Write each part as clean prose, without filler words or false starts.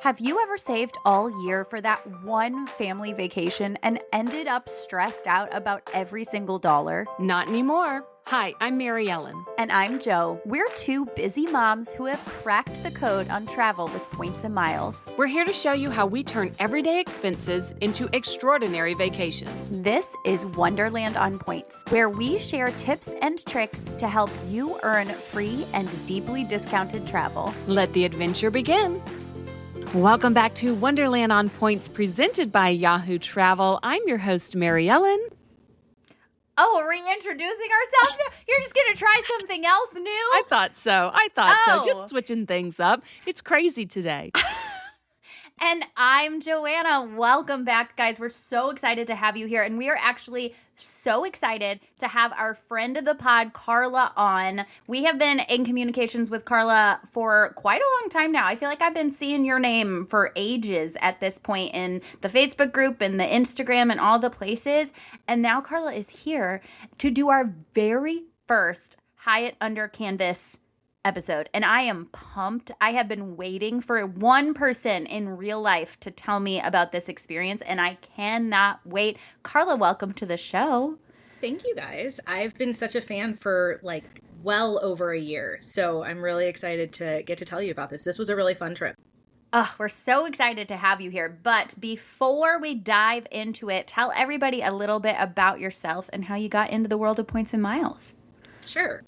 Have you ever saved all year for that one family vacation and ended up stressed out about every single dollar? Not anymore. Hi, I'm Mary Ellen. And I'm Jo. We're two busy moms who have cracked the code on travel with points and miles. We're here to show you how we turn everyday expenses into extraordinary vacations. This is Wonderland on Points, where we share tips and tricks to help you earn free and deeply discounted travel. Let the adventure begin. Welcome back to Wonderland on Points, presented by Yahoo Travel. I'm your host, Mary Ellen. Oh, are we introducing ourselves now? You're just going to try something else new? I thought so. Just switching things up. It's crazy today. And I'm Joanna. Welcome back, guys. We're so excited to have you here. And we are actually so excited to have our friend of the pod, Karla, on. We have been in communications with Karla for quite a long time now. I feel like I've been seeing your name for ages at this point in the Facebook group and the Instagram and all the places. And now Karla is here to do our very first Hyatt Under Canvas episode, and I am pumped. I have been waiting for one person in real life to tell me about this experience, and I cannot wait. Karla, welcome to the show. Thank you, guys. I've been such a fan for well over a year, so I'm really excited to get to tell you about this. This was a really fun trip. Oh, we're so excited to have you here. But before we dive into it, tell everybody a little bit about yourself and how you got into the world of points and miles. Sure.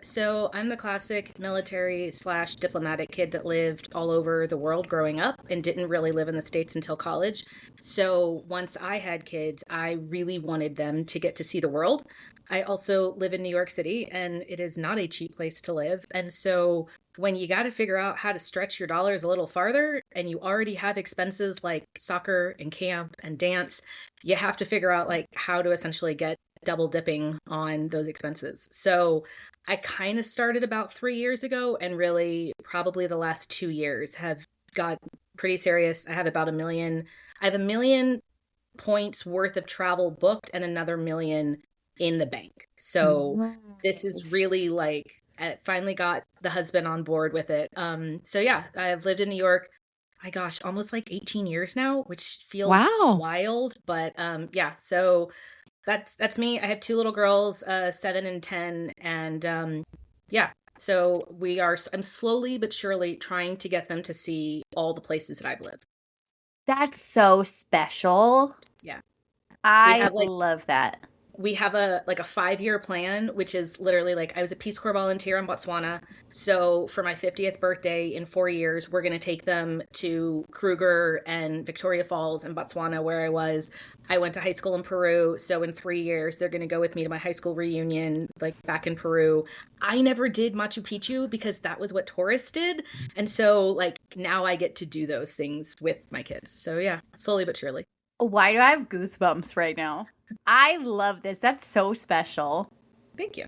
So I'm the classic military/diplomatic kid that lived all over the world growing up and didn't really live in the States until college. So once I had kids, I really wanted them to get to see the world. I also live in New York City, and it is not a cheap place to live. And so when you got to figure out how to stretch your dollars a little farther and you already have expenses like soccer and camp and dance, you have to figure out how to essentially get double dipping on those expenses. So I kind of started about 3 years ago, and really probably the last 2 years have got pretty serious. I have about $1 million. I have $1 million points worth of travel booked and another $1 million in the bank. So this is really I finally got the husband on board with it. So yeah, I've lived in New York, my gosh, almost 18 years now, which feels wild. But yeah, so that's me. I have 2 little girls, 7 and 10. And yeah, so I'm slowly but surely trying to get them to see all the places that I've lived. That's so special. Yeah. I love that. We have a 5-year plan, which is literally I was a Peace Corps volunteer in Botswana. So for my 50th birthday in 4 years, we're going to take them to Kruger and Victoria Falls in Botswana, where I was. I went to high school in Peru. So in 3 years, they're going to go with me to my high school reunion, back in Peru. I never did Machu Picchu because that was what tourists did. And so now I get to do those things with my kids. So yeah, slowly but surely. Why do I have goosebumps right now? I love this. That's so special. Thank you.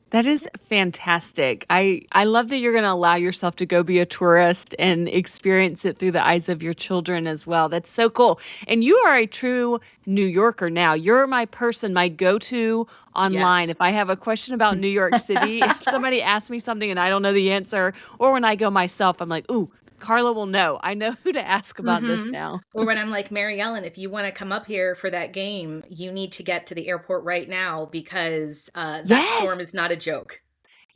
That is fantastic. I love that you're going to allow yourself to go be a tourist and experience it through the eyes of your children as well. That's so cool. And you are a true New Yorker now. You're my person, my go-to online. Yes. If I have a question about New York City, if somebody asks me something and I don't know the answer, or when I go myself, I'm like, ooh, Karla will know. I know who to ask about this now. Or when I'm like, Mary Ellen, if you want to come up here for that game, you need to get to the airport right now because that storm is not a joke.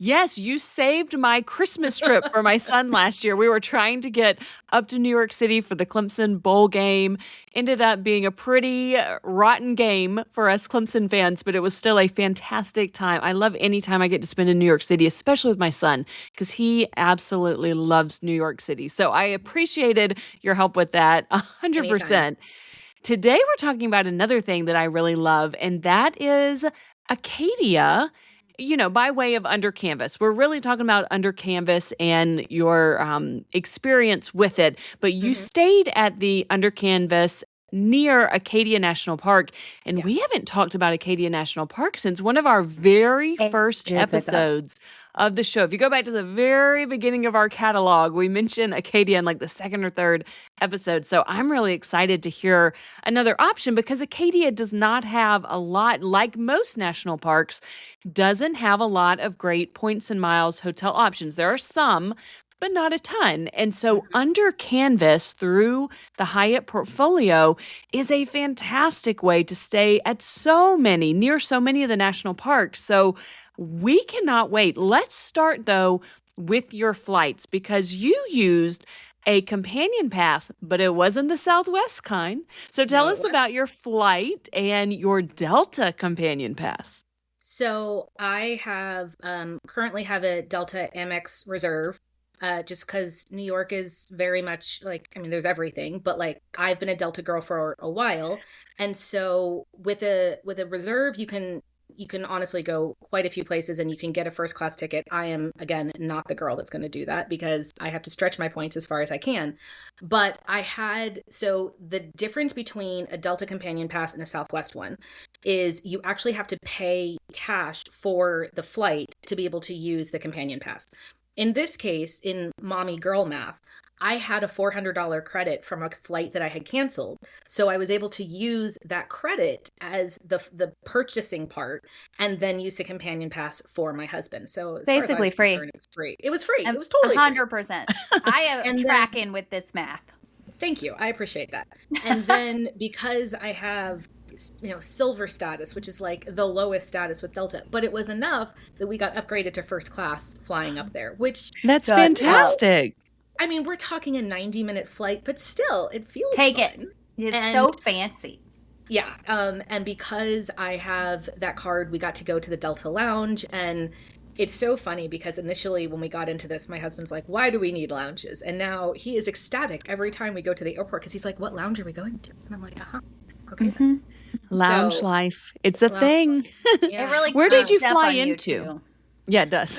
Yes, you saved my Christmas trip for my son last year. We were trying to get up to New York City for the Clemson bowl game. Ended up being a pretty rotten game for us Clemson fans, but it was still a fantastic time. I love any time I get to spend in New York City, especially with my son, because he absolutely loves New York City. So I appreciated your help with that 100%. Anytime. Today, we're talking about another thing that I really love, and that is Acadia. By way of Under Canvas. We're really talking about Under Canvas and your experience with it. But you stayed at the Under Canvas near Acadia National Park. And we haven't talked about Acadia National Park since one of our very first episodes of the show. If you go back to the very beginning of our catalog, we mentioned Acadia in the second or third episode. So I'm really excited to hear another option because Acadia does not have a lot, like most national parks, doesn't have a lot of great points and miles hotel options. There are some, but not a ton. And so Mhm. under canvas through the Hyatt portfolio is a fantastic way to stay at near so many of the national parks. So we cannot wait. Let's start though with your flights because you used a companion pass, but it wasn't the Southwest kind. So tell No, it us was. about your flight and your Delta companion pass. So I have currently have a Delta Amex Reserve, just because New York is very much like, I mean, there's everything, but like I've been a Delta girl for a while, and so with a reserve, you can honestly go quite a few places and you can get a first class ticket. I am again not the girl that's going to do that because I have to stretch my points as far as I can. But so the difference between a Delta Companion Pass and a Southwest one is you actually have to pay cash for the flight to be able to use the companion pass. In this case, in mommy girl math, I had a $400 credit from a flight that I had canceled. So I was able to use that credit as the purchasing part and then use the companion pass for my husband. So as far as I Basically was free. concerned, it was free. It was free. It was A totally free. 100%. I am And then tracking with this math. thank you. I appreciate that. And then because I have silver status, which is like the lowest status with Delta, but it was enough that we got upgraded to first class flying up there, which That's Shut up. fantastic. I mean, we're talking a 90-minute flight, but still it feels Take fun. it. It's And so fancy. yeah, and because I have that card, we got to go to the Delta Lounge, and it's so funny because initially when we got into this, my husband's like, "Why do we need lounges?" And now he is ecstatic every time we go to the airport because he's like, "What lounge are we going to?" And I'm like, "Uh-huh, okay." Mhm. Lounge So, life. It's a lounge thing. yeah. It really Where did you creeps up fly on you, into? too. Yeah, it does.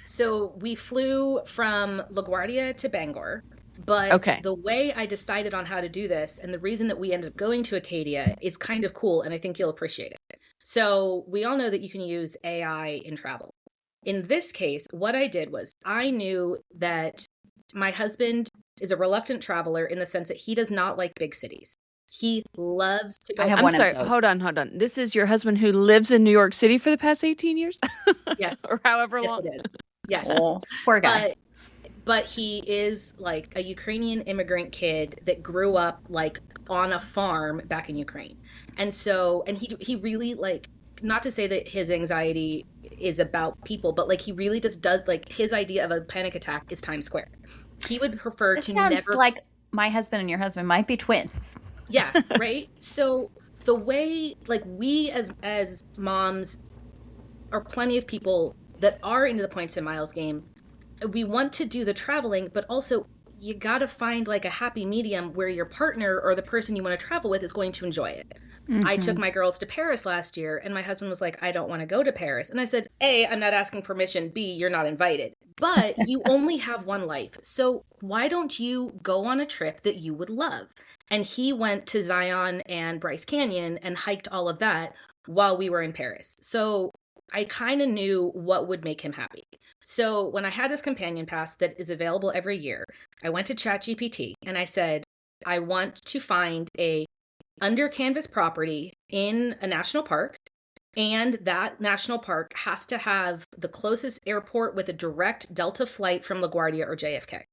So we flew from LaGuardia to Bangor, but Okay. the way I decided on how to do this and the reason that we ended up going to Acadia is kind of cool, and I think you'll appreciate it. So we all know that you can use AI in travel. In this case, what I did was I knew that my husband is a reluctant traveler in the sense that he does not like big cities. He loves to go. I have I'm one of sorry. those. Hold on. This is your husband who lives in New York City for the past 18 years? Yes. Or however Yes, long. it is. Yes. Oh, poor guy. But he is like a Ukrainian immigrant kid that grew up like on a farm back in Ukraine. And he really like, not to say that his anxiety is about people, but like he really just does, like his idea of a panic attack is Times Square. He would prefer This to sounds never like my husband and your husband might be twins. Yeah, right? So the way, like, we as moms are plenty of people that are into the points and miles game. We want to do the traveling, but also you got to find like a happy medium where your partner or the person you want to travel with is going to enjoy it. I took my girls to Paris last year, and my husband was like, "I don't want to go to Paris." And I said, A, I'm not asking permission. B, you're not invited. But you only have one life. So why don't you go on a trip that you would love? And he went to Zion and Bryce Canyon and hiked all of that while we were in Paris. So I kind of knew what would make him happy. So when I had this companion pass that is available every year, I went to ChatGPT and I said, I want to find a under canvas property in a national park, and that national park has to have the closest airport with a direct Delta flight from LaGuardia or JFK.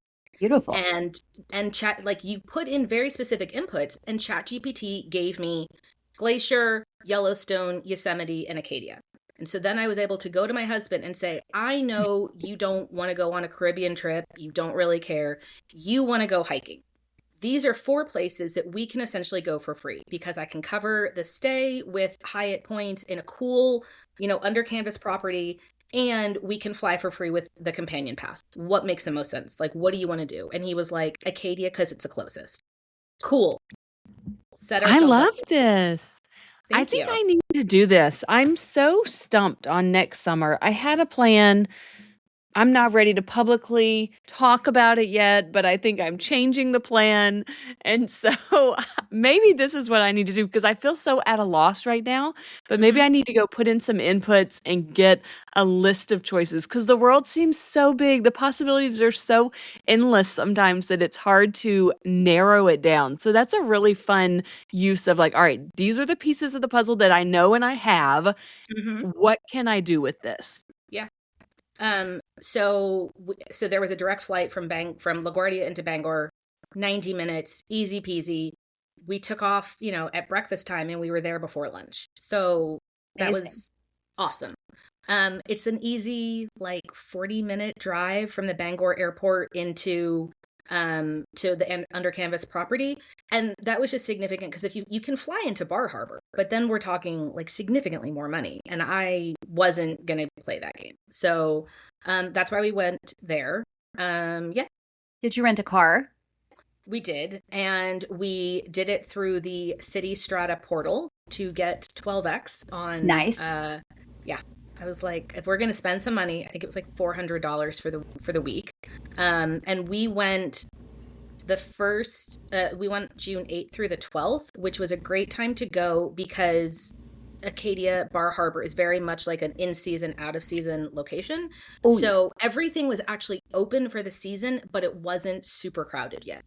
Beautiful. And chat, like, you put in very specific inputs, and ChatGPT gave me Glacier, Yellowstone, Yosemite, and Acadia. And so then I was able to go to my husband and say, I know you don't want to go on a Caribbean trip. You don't really care. You want to go hiking. These are 4 places that we can essentially go for free because I can cover the stay with Hyatt points in a cool, under canvas property, and we can fly for free with the companion pass. What makes the most sense? Like, what do you want to do? And he was like, Acadia, because it's the closest. Cool. Set I ourselves love up. this. I Thank think you. I need to do this. I'm so stumped on next summer. I had a plan. I'm not ready to publicly talk about it yet, but I think I'm changing the plan. And so maybe this is what I need to do because I feel so at a loss right now. But maybe I need to go put in some inputs and get a list of choices because the world seems so big. The possibilities are so endless sometimes that it's hard to narrow it down. So that's a really fun use of like, all right, these are the pieces of the puzzle that I know and I have. Mhm. What can I do with this? Yeah. So there was a direct flight from LaGuardia into Bangor, 90 minutes, easy peasy. We took off, at breakfast time, and we were there before lunch. So that Amazing. was awesome. It's an easy, like, 40-minute drive from the Bangor airport into to the Under Canvas property. And that was just significant because if you can fly into Bar Harbor, but then we're talking like significantly more money. And I wasn't going to play that game. So that's why we went there. Yeah, Did you rent a car? we did. And we did it through the City Strata portal to get 12X on. Nice. Yeah. I was like, if we're going to spend some money, I think it was like $400 for the week. And we went we went June 8th through the 12th, which was a great time to go because Acadia Bar Harbor is very much like an in-season, out-of-season location. Oh, So everything was actually open for the season, but it wasn't super crowded yet.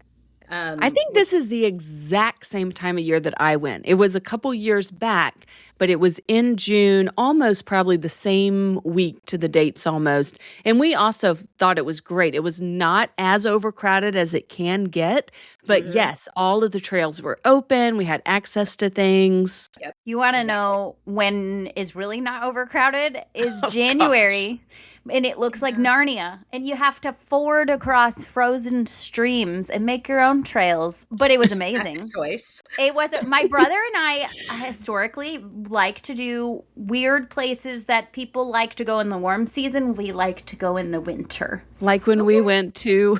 I think this is the exact same time of year that I went. It was a couple years back, but it was in June, almost probably the same week to the dates almost. And we also thought it was great. It was not as overcrowded as it can get, but yes, all of the trails were open. We had access to things. Yep. you want to Exactly. know when is really not overcrowded? Is Oh, January. And it looks like Narnia. And you have to ford across frozen streams and make your own trails. But it was That's amazing. a choice. It was my brother and I historically like to do weird places that people like to go in the warm season. We like to go in the winter. Like when we went to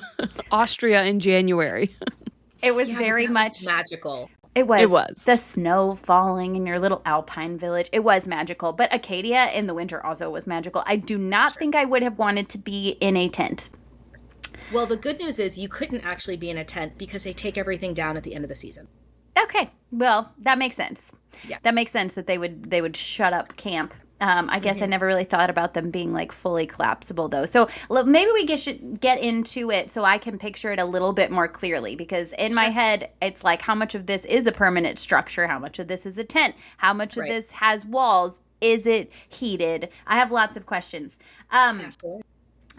Austria in January. It was Yeah, but very that much looked magical. It was. It was. The snow falling in your little alpine village. It was magical. But Acadia in the winter also was magical. I do not think I would have wanted to be in a tent. Well, the good news is you couldn't actually be in a tent because they take everything down at the end of the season. Okay. Well, that makes sense. Yeah. That makes sense that they would shut up camp. I guess I never really thought about them being like fully collapsible though. So maybe we should get into it so I can picture it a little bit more clearly because in my head it's like how much of this is a permanent structure, how much of this is a tent, how much of this has walls, is it heated? I have lots of questions. Absolutely.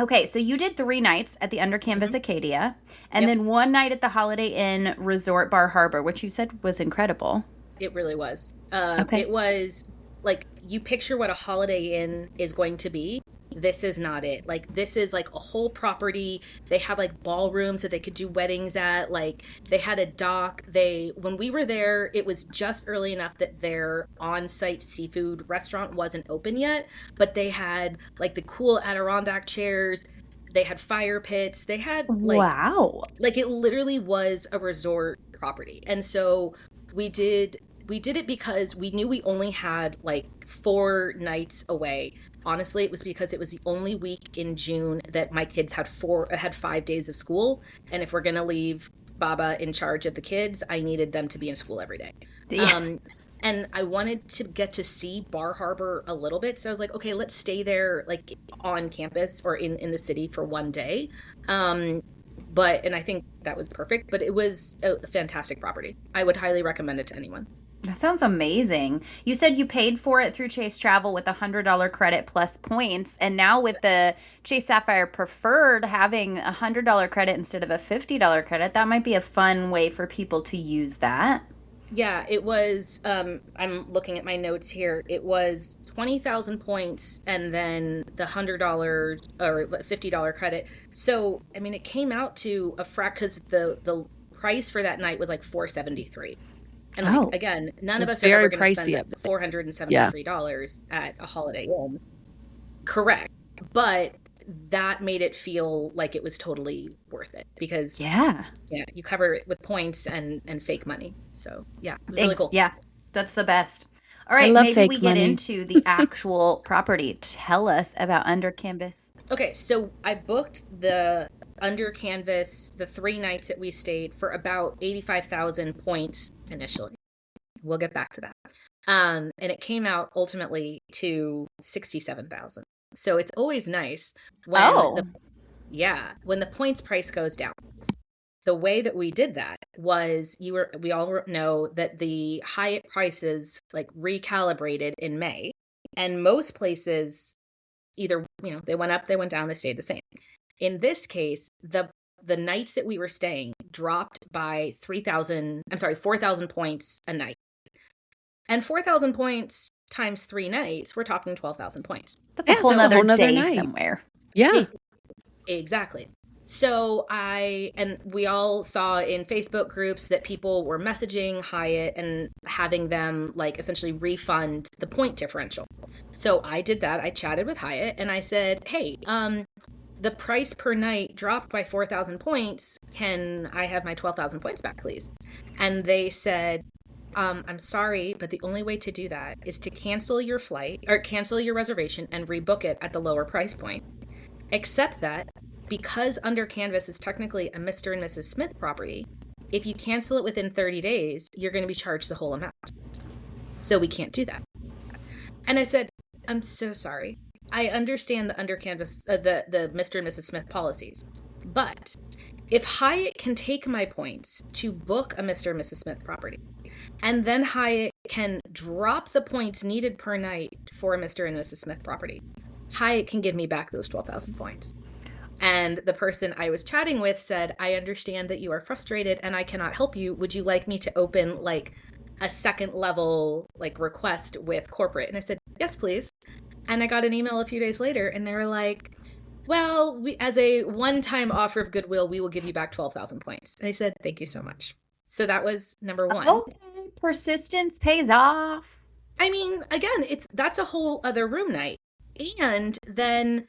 Okay, so you did 3 nights at the Under Canvas Acadia and then 1 night at the Holiday Inn Resort Bar Harbor, which you said was incredible. It really was. Okay. It was like you picture what a Holiday Inn is going to be. This is not it. Like this is like a whole property. They had like ballrooms that they could do weddings at. Like they had a dock. When we were there, it was just early enough that their on-site seafood restaurant wasn't open yet, but they had like the cool Adirondack chairs. They had fire pits. They had Wow. like it literally was a resort property. And so we did it because we knew we only had like 4 nights away. Honestly, it was because it was the only week in June that my kids had 5 days of school. And if we're going to leave Baba in charge of the kids, I needed them to be in school every day. Yes. And I wanted to get to see Bar Harbor a little bit. So I was like, okay, let's stay there like on campus or in the city for 1 day. And I think that was perfect, but it was a fantastic property. I would highly recommend it to anyone. That sounds amazing. You said you paid for it through Chase Travel with a $100 credit plus points. And now with the Chase Sapphire Preferred having a $100 credit instead of a $50 credit, that might be a fun way for people to use that. Yeah, it was, I'm looking at my notes here. It was 20,000 points and then the $100 or $50 credit. So, I mean, it came out to because the price for that night was like $473. And like, again, none of It's us are ever very going to spend pricey. $473 at a Holiday Inn. Correct. But that made it feel like it was totally worth it because you cover it with points and fake money. So yeah, it was really cool. Yeah, that's the best. All right, love maybe fake we money. get into the actual property. Tell us about Under Canvas. Okay, so I booked the Under Canvas, the 3 nights that we stayed for about 85,000 points initially. We'll get back to that. And it came out ultimately to 67,000. So it's always nice when when the points price goes down. The way that we did that was we all know that the Hyatt prices like recalibrated in May, and most places either, they went up, they went down, they stayed the same. In this case, the nights that we were staying dropped by 4,000 points a night. And 4,000 points times 3 nights, we're talking 12,000 points. That's a whole nother day night. Somewhere. Yeah. Exactly. So we all saw in Facebook groups that people were messaging Hyatt and having them like essentially refund the point differential. So I did that. I chatted with Hyatt and I said, hey, the price per night dropped by 4,000 points. Can I have my 12,000 points back, please? And they said, I'm sorry, but the only way to do that is to cancel your flight or cancel your reservation and rebook it at the lower price point. Except that because Under Canvas is technically a Mr. and Mrs. Smith property, if you cancel it within 30 days, you're going to be charged the whole amount. So we can't do that. And I said, I'm so sorry. I understand the Under Canvas, the Mr. and Mrs. Smith policies. But if Hyatt can take my points to book a Mr. and Mrs. Smith property, and then Hyatt can drop the points needed per night for a Mr. and Mrs. Smith property, Hyatt can give me back those 12,000 points. And the person I was chatting with said, I understand that you are frustrated and I cannot help you. Would you like me to open like a second level like request with corporate? And I said, yes, please. And I got an email a few days later and they were like, well, as a one-time offer of goodwill, we will give you back 12,000 points. And I said, thank you so much. So that was number one. Okay. Persistence pays off. I mean, again, that's a whole other room night. And then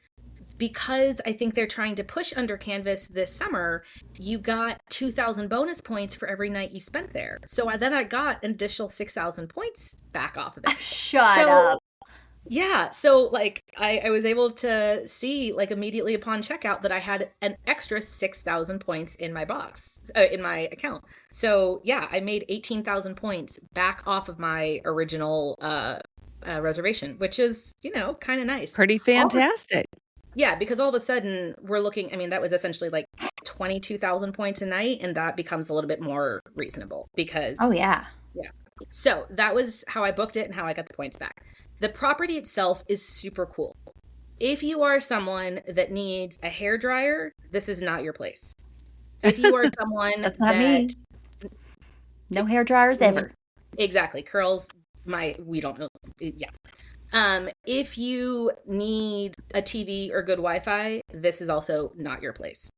because I think they're trying to push Under Canvas this summer, you got 2,000 bonus points for every night you spent there. So then I got an additional 6,000 points back off of it. Shut up. Yeah. So like I was able to see like immediately upon checkout that I had an extra 6,000 points in my box, in my account. So yeah, I made 18,000 points back off of my original reservation, which is, kind of nice. Pretty fantastic. Yeah, because all of a sudden we're looking, I mean, that was essentially like 22,000 points a night, and that becomes a little bit more reasonable because... Oh, yeah. Yeah. So that was how I booked it and how I got the points back. The property itself is super cool. If you are someone that needs a hairdryer, this is not your place. If you are someone That's not me. No hairdryers ever. Exactly. Curls, we don't know. Yeah. If you need a TV or good Wi-Fi, this is also not your place.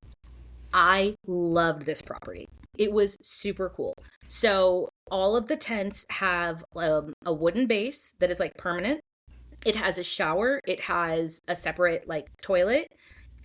I loved this property. It was super cool. So all of the tents have a wooden base that is like permanent. It has a shower. It has a separate like toilet,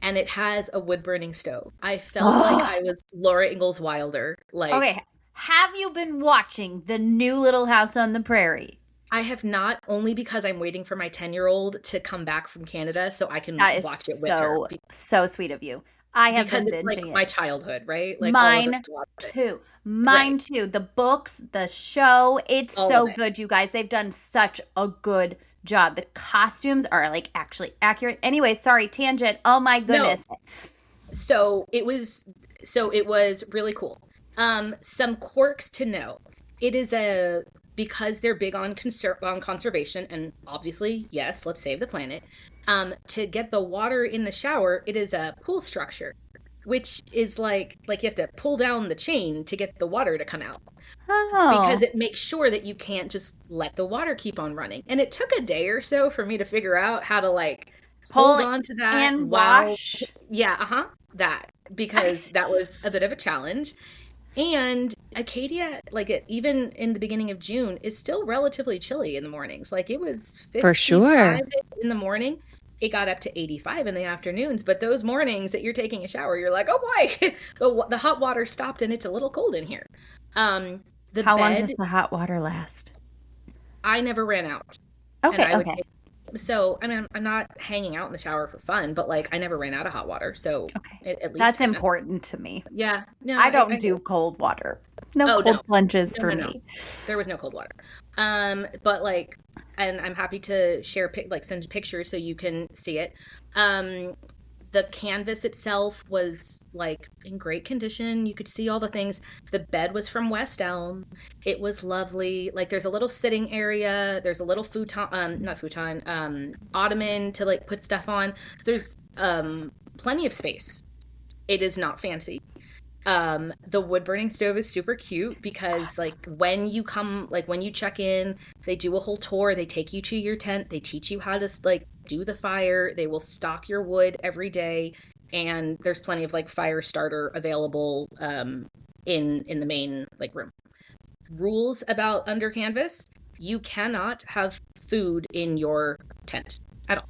and it has a wood burning stove. I felt like I was Laura Ingalls Wilder. Like, okay, have you been watching the new Little House on the Prairie? I have not, only because I'm waiting for my 10-year-old to come back from Canada so I can watch it with her. So sweet of you. I have because been it's binging like it. my childhood, right? Like mine all of us watched it. too. Mine too. The books, the show, it's all so good, you guys. They've done such a good job. The costumes are like actually accurate. Anyway, sorry, tangent. Oh my goodness. No. So it was really cool. Some quirks to know. It is because they're big on conservation, and obviously, yes, let's save the planet. To get the water in the shower, it is a pool structure, which is like you have to pull down the chain to get the water to come out. Oh. Because it makes sure that you can't just let the water keep on running. And it took a day or so for me to figure out how to like hold on to that and wash. Yeah, that, because that was a bit of a challenge. And Acadia, like even in the beginning of June, is still relatively chilly in the mornings. Like it was 55 for sure in the morning. It got up to 85 in the afternoons. But those mornings that you're taking a shower, you're like, oh boy, the hot water stopped and it's a little cold in here. How long does the hot water last? I never ran out. Okay. So, I mean, I'm not hanging out in the shower for fun, but like I never ran out of hot water. So at least that's important to me. Yeah. No, I don't do cold water. No cold plunges for me. There was no cold water. But like, and I'm happy to share, send pictures so you can see it. The canvas itself was like in great condition. You could see all the things. The bed was from West Elm. It was lovely. Like there's a little sitting area. There's a little futon, not futon, ottoman to like put stuff on. There's plenty of space. It is not fancy. The wood burning stove is super cute because like when you check in, they do a whole tour. They take you to your tent. They teach you how to like do the fire. They will stock your wood every day. And there's plenty of like fire starter available, in the main like room. Rules about under canvas: you cannot have food in your tent at all.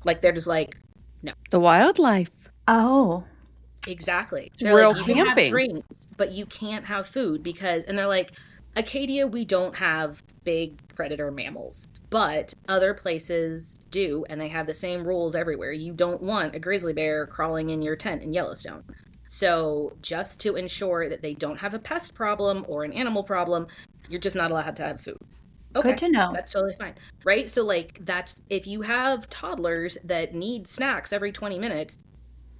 Like they're just like, no. The wildlife. Oh. Exactly. It's They're real like, you can have camping. drinks, but you can't have food because, and they're like, Acadia, we don't have big predator mammals, but other places do, and they have the same rules everywhere. You don't want a grizzly bear crawling in your tent in Yellowstone. So just to ensure that they don't have a pest problem or an animal problem, you're just not allowed to have food. Okay, Good to know. that's totally fine. Right? So like that's, if you have toddlers that need snacks every 20 minutes,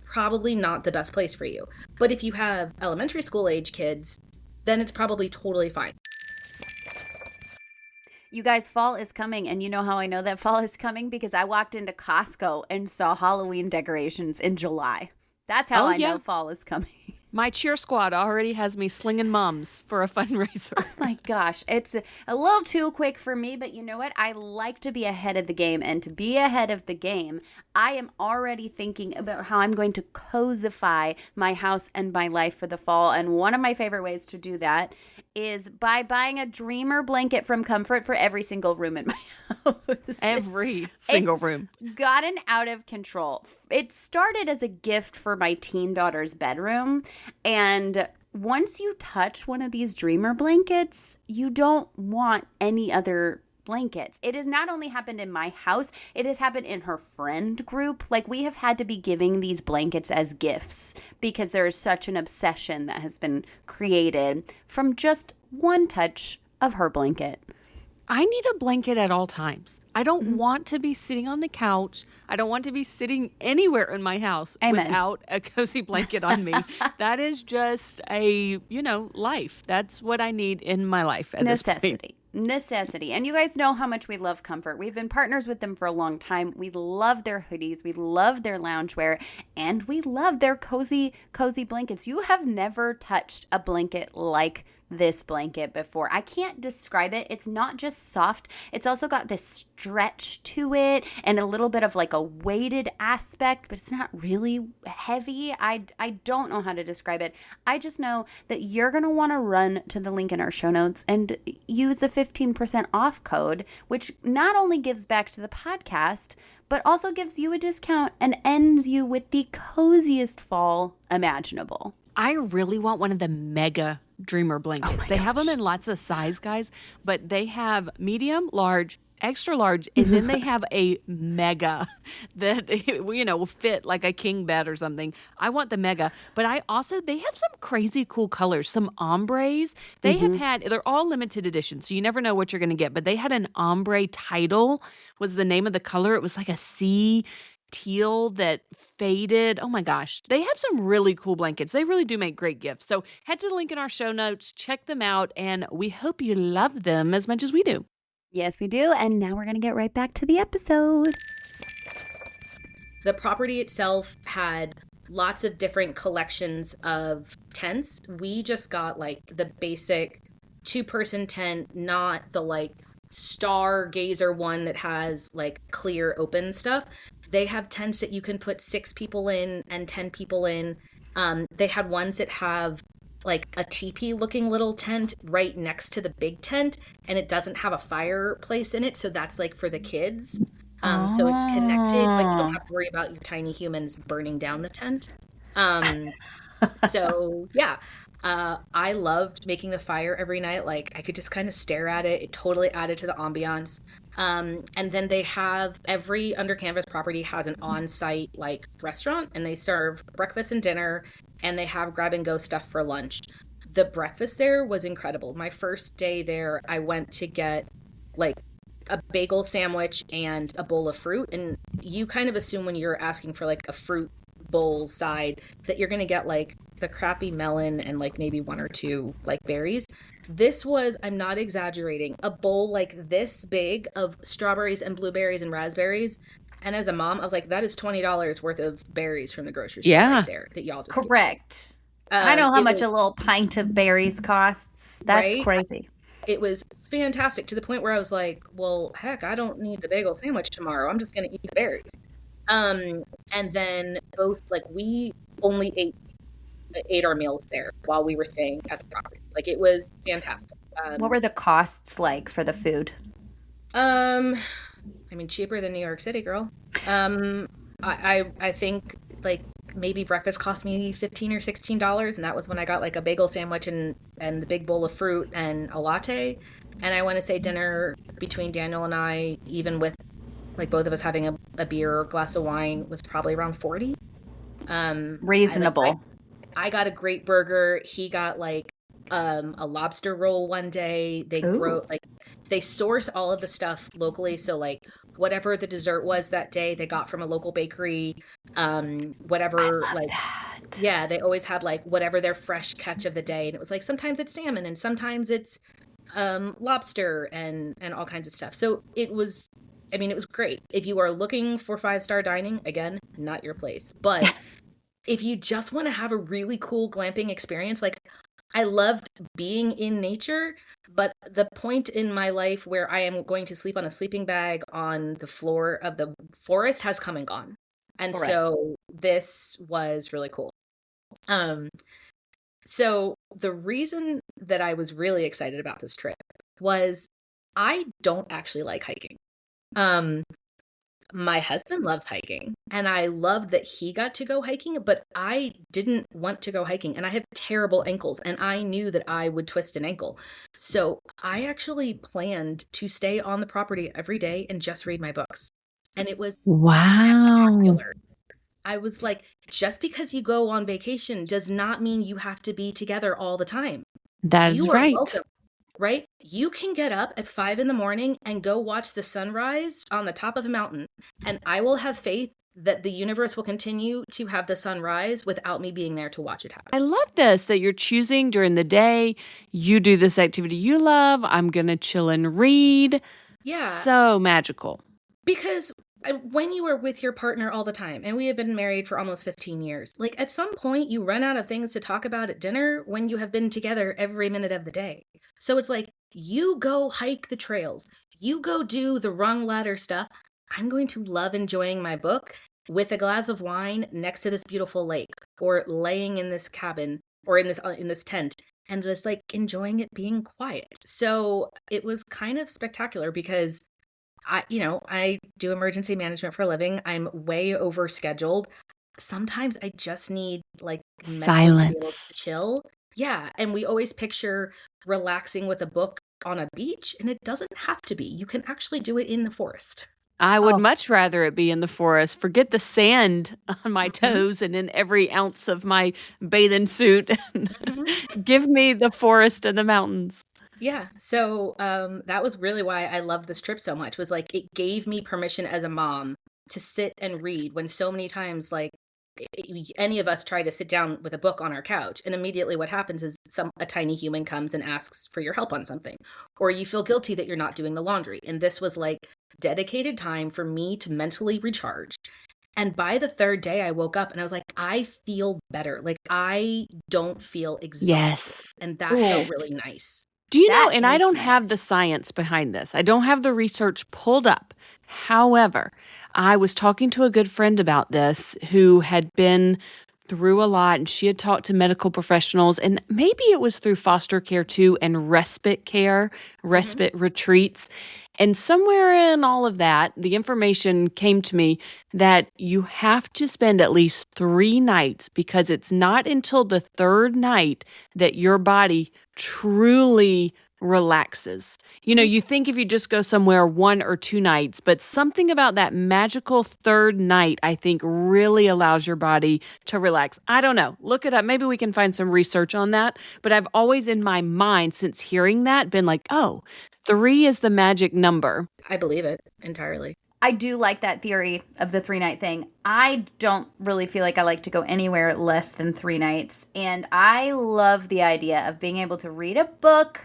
probably not the best place for you. But if you have elementary school age kids, then it's probably totally fine. You guys, fall is coming, and you know how I know that fall is coming? Because I walked into Costco and saw Halloween decorations in July. That's how I know fall is coming. My cheer squad already has me slinging mums for a fundraiser. Oh my gosh, it's a little too quick for me, but you know what? I like to be ahead of the game, and to be ahead of the game, I am already thinking about how I'm going to cozify my house and my life for the fall, and one of my favorite ways to do that is by buying a dreamer blanket from Comfort for every single room in my house. Every single room. Gotten out of control. It started as a gift for my teen daughter's bedroom, and once you touch one of these dreamer blankets, you don't want any other blankets. It has not only happened in my house, it has happened in her friend group. Like, we have had to be giving these blankets as gifts because there is such an obsession that has been created from just one touch of her blanket. I need a blanket at all times. I don't want to be sitting on the couch. I don't want to be sitting anywhere in my house without a cozy blanket on me. That is just a, life. That's what I need in my life at this point. Necessity. And you guys know how much we love Comfort. We've been partners with them for a long time. We love their hoodies. We love their loungewear. And we love their cozy blankets. You have never touched a blanket like this blanket before. I can't describe it. It's not just soft. It's also got this stretch to it and a little bit of like a weighted aspect, but it's not really heavy. I don't know how to describe it. I just know that you're going to want to run to the link in our show notes and use the 15% off code, which not only gives back to the podcast, but also gives you a discount and ends you with the coziest fall imaginable. I really want one of the mega dreamer blankets. They have them in lots of size, guys, but they have medium, large, extra large, and then they have a mega that, will fit like a king bed or something. I want the mega, but they have some crazy cool colors, some ombres. They have they're all limited edition, so you never know what you're going to get, but they had an ombre title was the name of the color. It was like a sea teal that faded. Oh my gosh. They have some really cool blankets. They really do make great gifts. So head to the link in our show notes, check them out, and we hope you love them as much as we do. Yes, we do. And now we're going to get right back to the episode. The property itself had lots of different collections of tents. We just got like the basic 2-person tent, not the like stargazer one that has like clear open stuff. They have tents that you can put 6 people in and 10 people in. They had ones that have like a teepee looking little tent right next to the big tent, and it doesn't have a fireplace in it. So that's like for the kids. So it's connected, but you don't have to worry about your tiny humans burning down the tent. So yeah, I loved making the fire every night. Like I could just kind of stare at it. It totally added to the ambiance. And then they have, every Under Canvas property has an on-site like restaurant, and they serve breakfast and dinner, and they have grab and go stuff for lunch. The breakfast there was incredible. My first day there, I went to get like a bagel sandwich and a bowl of fruit. And you kind of assume when you're asking for like a fruit bowl side that you're going to get like the crappy melon and like maybe one or two like berries. This was, I'm not exaggerating, a bowl like this big of strawberries and blueberries and raspberries. And as a mom, I was like, that is $20 worth of berries from the grocery store Yeah. right there that y'all just gave me. Correct. I know how It much was a little pint of berries costs. That's right. crazy. It was fantastic to the point where I was like, well, heck, I don't need the bagel sandwich tomorrow. I'm just going to eat the berries. And then both, like, we only ate our meals there while we were staying at the property. Like, it was fantastic. What were the costs like for the food? I mean, cheaper than New York City, girl. I think like maybe breakfast cost me $15 or $16, and that was when I got like a bagel sandwich and the big bowl of fruit and a latte. And I want to say dinner between Daniel and I, even with like both of us having a beer or a glass of wine, was probably around 40. Reasonable. I got a great burger. He got like a lobster roll one day. They source all of the stuff locally, so like whatever the dessert was that day they got from a local bakery. Whatever, like that. yeah, they always had like whatever their fresh catch of the day, and it was like sometimes it's salmon and sometimes it's lobster and all kinds of stuff. So it was, I mean, it was great. If you are looking for 5-star dining, again, not your place. But if you just want to have a really cool glamping experience, like I loved being in nature, but the point in my life where I am going to sleep on a sleeping bag on the floor of the forest has come and gone. And Correct. so this was really cool. So the reason that I was really excited about this trip was I don't actually like hiking. My husband loves hiking, and I loved that he got to go hiking, but I didn't want to go hiking, and I have terrible ankles, and I knew that I would twist an ankle. So I actually planned to stay on the property every day and just read my books. And it was Wow. spectacular. I was like, just because you go on vacation does not mean you have to be together all the time. That's You are right. welcome, right? You can get up at 5 a.m. and go watch the sunrise on the top of a mountain. And I will have faith that the universe will continue to have the sunrise without me being there to watch it happen. I love this that you're choosing during the day. You do this activity you love. I'm going to chill and read. Yeah. So magical. Because when you are with your partner all the time, and we have been married for almost 15 years, like at some point you run out of things to talk about at dinner when you have been together every minute of the day. So it's like, you go hike the trails, you go do the rung ladder stuff. I'm going to love enjoying my book with a glass of wine next to this beautiful lake, or laying in this cabin or in this tent and just like enjoying it being quiet. So it was kind of spectacular because I do emergency management for a living. I'm way overscheduled. Sometimes I just need like mentally to be able to Silence. chill. Yeah. And we always picture relaxing with a book on a beach, and it doesn't have to be. You can actually do it in the forest. I would Oh. much rather it be in the forest. Forget the sand on my toes and in every ounce of my bathing suit. Give me the forest and the mountains. Yeah. So that was really why I loved this trip so much, was like it gave me permission as a mom to sit and read when so many times like any of us try to sit down with a book on our couch, and immediately what happens is a tiny human comes and asks for your help on something, or you feel guilty that you're not doing the laundry. And this was like dedicated time for me to mentally recharge. And by the third day, I woke up and I was like, I feel better. Like I don't feel exhausted. Yes. And that felt really nice. Do you know, That and I is don't have nice. the science behind this. I don't have the research pulled up. However, I was talking to a good friend about this who had been through a lot, and she had talked to medical professionals, and maybe it was through foster care too, and respite care, respite retreats. And somewhere in all of that, the information came to me that you have to spend at least 3 nights, because it's not until the third night that your body truly relaxes. You think if you just go somewhere 1 or 2 nights, but something about that magical third night, I think, really allows your body to relax. I don't know. Look it up. Maybe we can find some research on that. But I've always in my mind, since hearing that, been like, oh, 3 is the magic number. I believe it entirely. I do like that theory of the 3-night thing. I don't really feel like I like to go anywhere less than 3 nights. And I love the idea of being able to read a book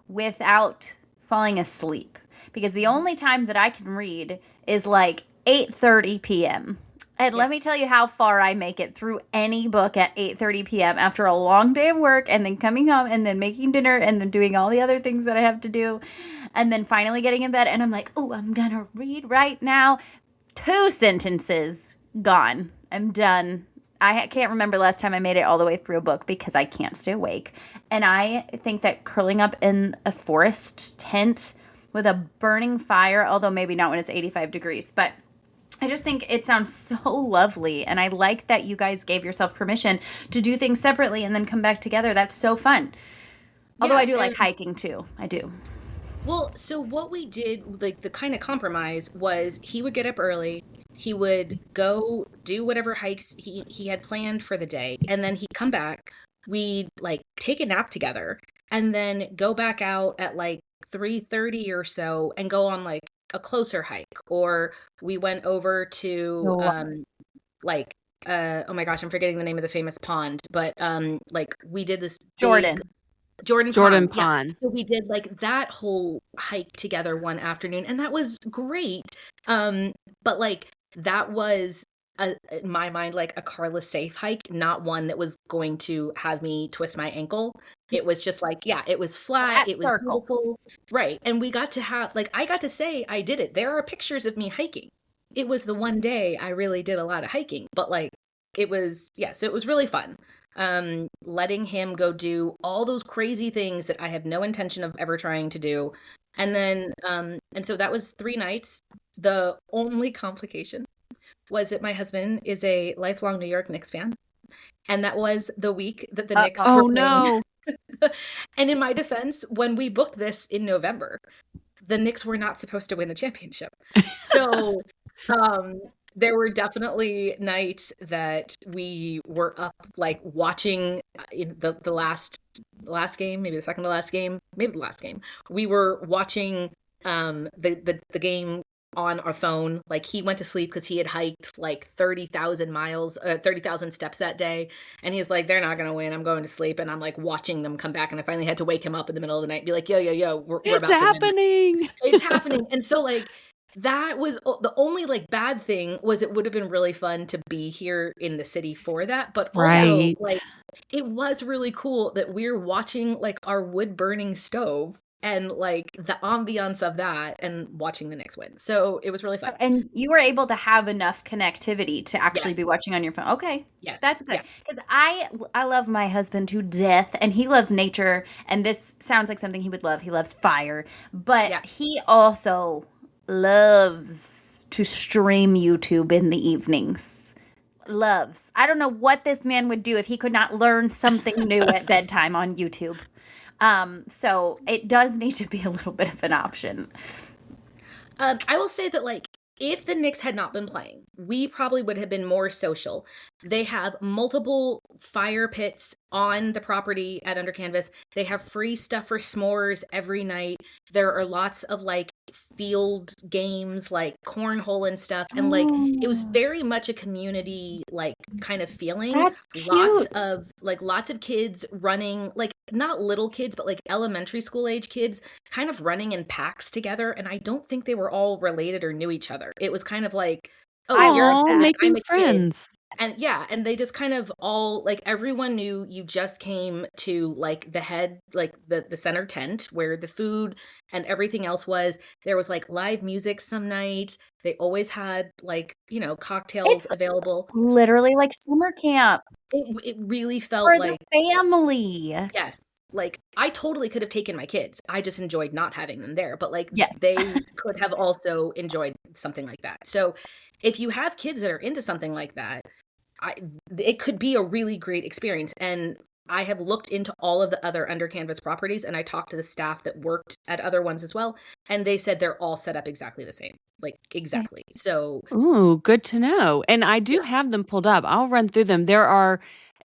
without falling asleep. Because the only time that I can read is like 8:30 p.m. And let me Yes. tell you how far I make it through any book at 8:30 p.m. after a long day of work and then coming home and then making dinner and then doing all the other things that I have to do and then finally getting in bed and I'm like, "Oh, I'm going to read right now." 2 sentences gone. I'm done. I can't remember last time I made it all the way through a book because I can't stay awake. And I think that curling up in a forest tent with a burning fire, although maybe not when it's 85 degrees, but I just think it sounds so lovely. And I like that you guys gave yourself permission to do things separately and then come back together. That's so fun. Although Yeah, I do like and hiking too. I do. well, so what we did, like the kind of compromise was he would get up early, he would go do whatever hikes he had planned for the day, and then he'd come back, we'd like take a nap together, and then go back out at like 3:30 or so and go on like a closer hike. Or we went over to No. like oh my gosh, I'm forgetting the name of the famous pond, but like we did this big Jordan. Jordan Jordan Pond. Yeah. Pond. So we did like that whole hike together one afternoon, and that was great. Um, but like that was in my mind like a Karla safe hike, not one that was going to have me twist my ankle. It was just like, yeah, it was flat, Flat it was circle. beautiful. Right. And we got to have like I got to say I did it. There are pictures of me hiking. It was the one day I really did a lot of hiking, but like it was, yes, it was really fun. Letting him go do all those crazy things that I have no intention of ever trying to do. And then, and so that was 3 nights. The only complication was that my husband is a lifelong New York Knicks fan. And that was the week that the Knicks Oh were playing. no. And in my defense, when we booked this in November, the Knicks were not supposed to win the championship. So um, there were definitely nights that we were up like watching in the last game, maybe the second to last game, maybe the last game. We were watching the game on our phone. Like he went to sleep because he had hiked like 30,000 miles, 30,000 steps that day. And he's like, they're not going to win. I'm going to sleep. And I'm like watching them come back. And I finally had to wake him up in the middle of the night and be like, yo, we're It's about to win. happening. It's happening. And so like that was the only like bad thing was it would have been really fun to be here in the city for that. But also Right. like it was really cool that we're watching like our wood burning stove and like the ambiance of that and watching the Knicks win. So it was really fun. And you were able to have enough connectivity to actually Yes. be watching on your phone. Okay. Yes. That's good. Yeah. Because I love my husband to death and he loves nature and this sounds like something he would love. He loves fire. But Yeah. he also loves to stream YouTube in the evenings. Loves. I don't know what this man would do if he could not learn something new at bedtime on YouTube. So it does need to be a little bit of an option. I will say that like if the Knicks had not been playing, we probably would have been more social. They have multiple fire pits on the property at Under Canvas. They have free stuff for s'mores every night. There are lots of like field games like cornhole and stuff. And like it was very much a community like kind of feeling. That's Lots of kids running, like not little kids, but like elementary school age kids kind of running in packs together. And I don't think they were all related or knew each other. It was kind of like, oh, you're a Oh, kid, making I'm a kid. friends. And yeah, and they just kind of all like everyone knew you just came to like the head, like the center tent where the food and everything else was. There was like live music some nights. They always had like, cocktails It's available. literally like summer camp It really felt for like, the family. yes, like I totally could have taken my kids. I just enjoyed not having them there, but like Yes. they could have also enjoyed something like that. So if you have kids that are into something like that, it could be a really great experience. And I have looked into all of the other Under Canvas properties and I talked to the staff that worked at other ones as well. And they said they're all set up exactly the same, like exactly. So, Ooh, good to know. And I do have them pulled up. I'll run through them. There are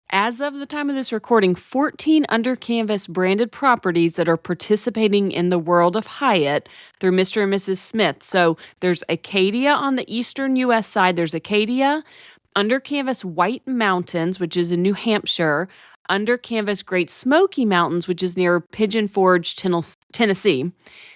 As of the time of this recording, 14 under canvas branded properties that are participating in the world of Hyatt through Mr. and Mrs. Smith. So there's Acadia on the eastern U.S. side. There's Acadia, under canvas White Mountains, which is in New Hampshire, under canvas Great Smoky Mountains, which is near Pigeon Forge, Tennessee.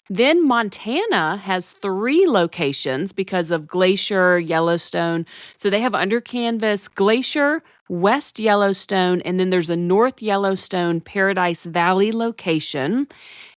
Then Montana has 3 locations because of Glacier, Yellowstone. So they have under canvas Glacier, West Yellowstone, and then there's a North Yellowstone Paradise Valley location.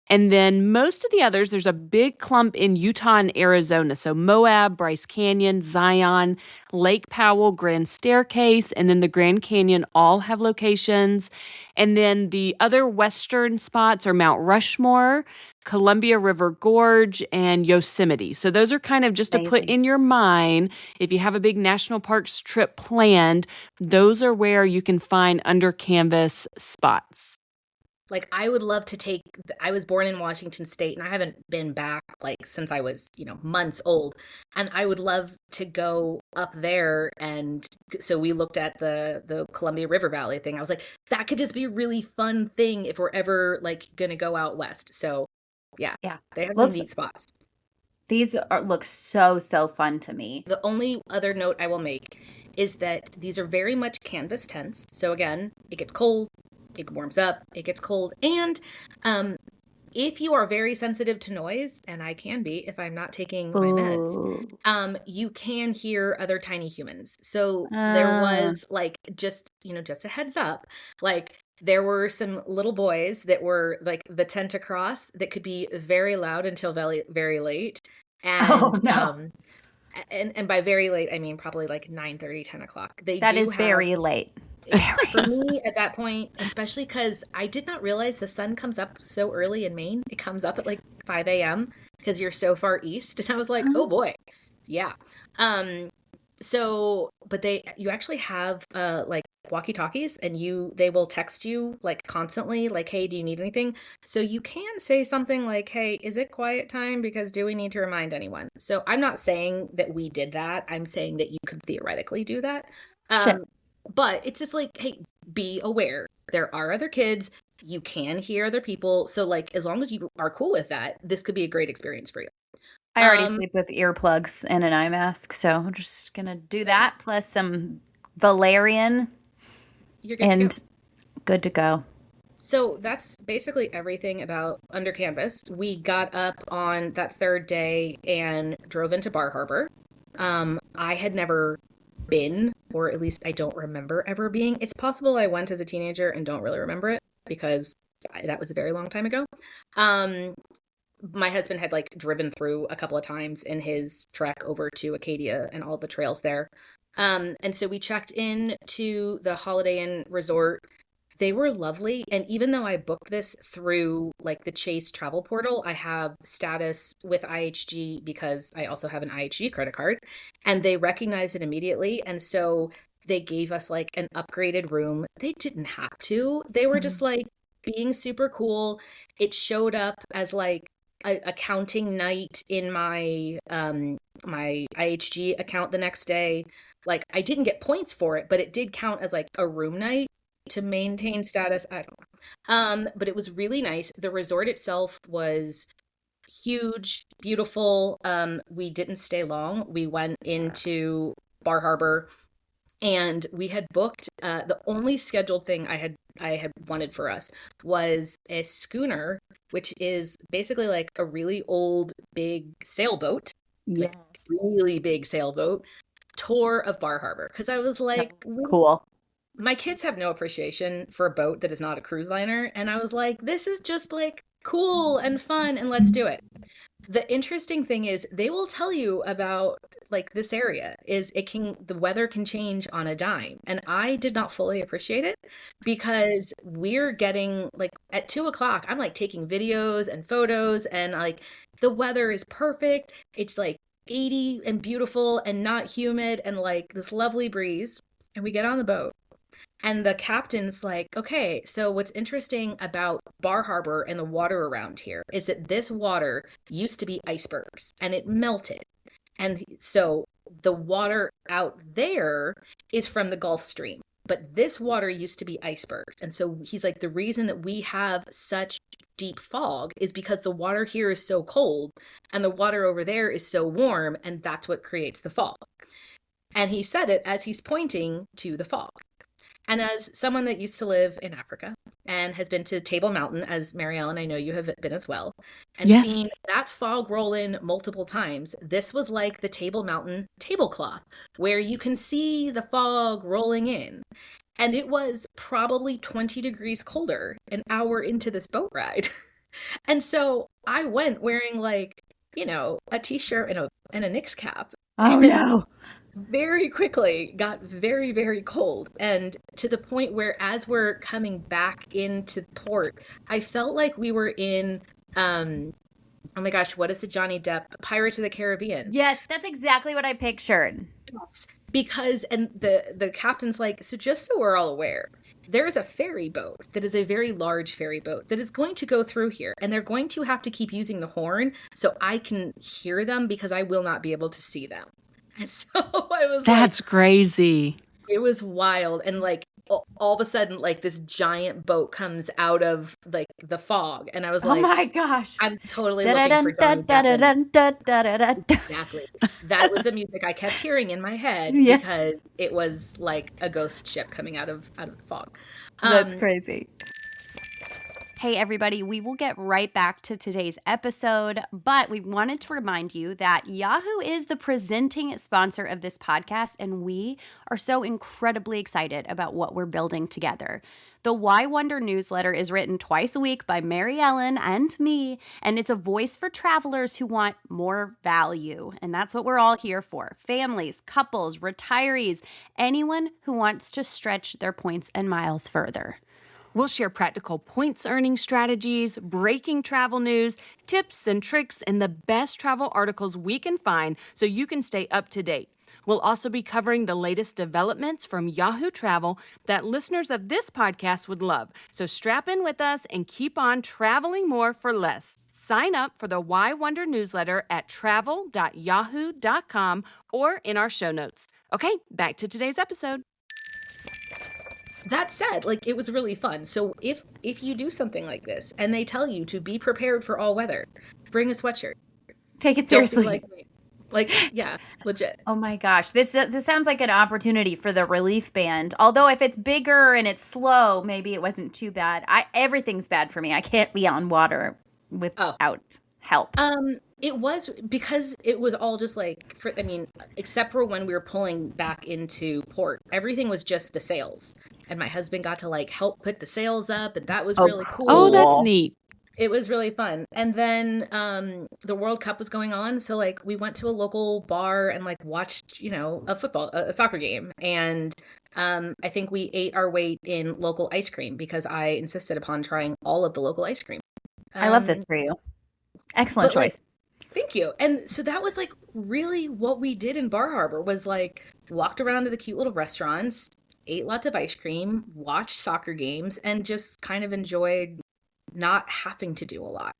And then most of the others, there's a big clump in Utah and Arizona. So Moab, Bryce Canyon, Zion, Lake Powell, Grand Staircase, and then the Grand Canyon all have locations. And then the other western spots are Mount Rushmore, Columbia River Gorge, and Yosemite. So those are kind of just to put in your mind, if you have a big national parks trip planned, those are where you can find under canvas spots. Like, I would love to take, I was born in Washington State and I haven't been back like since I was, months old. And I would love to go up there. And so we looked at the Columbia River Valley thing. I was like, that could just be a really fun thing if we're ever like going to go out west. So yeah, they have some neat spots. These look so fun to me. The only other note I will make is that these are very much canvas tents. So again, it gets cold. It warms up, it gets cold. And if you are very sensitive to noise, and I can be if I'm not taking my meds, you can hear other tiny humans. So there was like, just a heads up, like there were some little boys that were like the tent across that could be very loud until very, very late. And and by very late, I mean probably like 9:30, 10 o'clock. That is very late. For me at that point, especially because I did not realize the sun comes up so early in Maine. It comes up at like 5 a.m. because you're so far east. And I was like, oh boy. Yeah. But you actually have like walkie-talkies, and they will text you like constantly, like, hey, do you need anything? So you can say something like, hey, is it quiet time? Because do we need to remind anyone? So I'm not saying that we did that. I'm saying that you could theoretically do that. Sure. But it's just like, hey, be aware. There are other kids. You can hear other people. So like, as long as you are cool with that, this could be a great experience for you. I already sleep with earplugs and an eye mask, so I'm just going to do that plus some valerian. You're good to go. Good to go. So that's basically everything about Under Canvas. We got up on that third day and drove into Bar Harbor. I had never been, or at least I don't remember ever being. It's possible I went as a teenager and don't really remember it because that was a very long time ago. My husband had like driven through a couple of times in his trek over to Acadia and all the trails there. And so we checked in to the Holiday Inn Resort. They were lovely. And even though I booked this through like the Chase travel portal, I have status with IHG because I also have an IHG credit card, and they recognized it immediately. And so they gave us like an upgraded room. They didn't have to. They were just like being super cool. It showed up as like a counting night in my my IHG account the next day. Like, I didn't get points for it, but it did count as like a room night to maintain status. I don't know. But it was really nice. The resort itself was huge, beautiful. We didn't stay long. We went into Bar Harbor, and we had booked the only scheduled thing I had wanted for us was a schooner, which is basically like a really old big sailboat. Yes. Like really big sailboat tour of Bar Harbor, because I was like, cool. My kids have no appreciation for a boat that is not a cruise liner, and I was like, this is just like cool and fun, and let's do it. The interesting thing is they will tell you about like this area is the weather can change on a dime, and I did not fully appreciate it because we're getting like at 2:00 I'm like taking videos and photos, and like the weather is perfect. It's like 80 and beautiful and not humid and like this lovely breeze, and we get on the boat. And the captain's like, okay, so what's interesting about Bar Harbor and the water around here is that this water used to be icebergs and it melted. And so the water out there is from the Gulf Stream. but this water used to be icebergs. And so he's like, the reason that we have such deep fog is because the water here is so cold and the water over there is so warm, and that's what creates the fog. And he said it as he's pointing to the fog. And as someone that used to live in Africa and has been to Table Mountain, as Mary Ellen, I know you have been as well, and Yes. seen that fog roll in multiple times, this was like the Table Mountain tablecloth, where you can see the fog rolling in. And it was probably 20 degrees colder an hour into this boat ride. And so I went wearing like, a t-shirt and a Knicks cap. Oh, And no. very quickly got very, very cold. And to the point where as we're coming back into port, I felt like we were in, oh my gosh, what is the Johnny Depp Pirates of the Caribbean? Yes, that's exactly what I pictured. Yes. Because, and the captain's like, so just so we're all aware, there is a ferry boat that is a very large ferry boat that is going to go through here, and they're going to have to keep using the horn so I can hear them because I will not be able to see them. And so I was That's crazy. it was wild. And like all of a sudden, like this giant boat comes out of like the fog. And I was Oh like, my gosh. I'm totally looking for Johnny Depp. Exactly. That was the music I kept hearing in my head Yeah. because it was like a ghost ship coming out of the fog. That's crazy. Hey, everybody, we will get right back to today's episode, but we wanted to remind you that Yahoo is the presenting sponsor of this podcast, and we are so incredibly excited about what we're building together. The Why Wonder newsletter is written twice a week by Mary Ellen and me, and it's a voice for travelers who want more value, and that's what we're all here for. Families, couples, retirees, anyone who wants to stretch their points and miles further. We'll share practical points earning strategies, breaking travel news, tips and tricks, and the best travel articles we can find so you can stay up to date. We'll also be covering the latest developments from Yahoo Travel that listeners of this podcast would love. So strap in with us and keep on traveling more for less. Sign up for the Why Wonder newsletter at travel.yahoo.com or in our show notes. Okay, back to today's episode. That said, like it was really fun. So if you do something like this and they tell you to be prepared for all weather, bring a sweatshirt. Take it Don't be seriously. like me. Like, yeah, legit. Oh my gosh, this sounds like an opportunity for the relief band. Although if it's bigger and it's slow, maybe it wasn't too bad. Everything's bad for me. I can't be on water without help. It was because it was all just like, except for when we were pulling back into port, everything was just the sails. And my husband got to like help put the sails up, and that was really cool. Oh, that's neat. It was really fun. And then the World Cup was going on. So like we went to a local bar and like watched, a soccer game. And I think we ate our weight in local ice cream because I insisted upon trying all of the local ice cream. I love this for you. Excellent choice. Thank you. And so that was like really what we did in Bar Harbor was like walked around to the cute little restaurants, ate lots of ice cream, watched soccer games, and just kind of enjoyed not having to do a lot.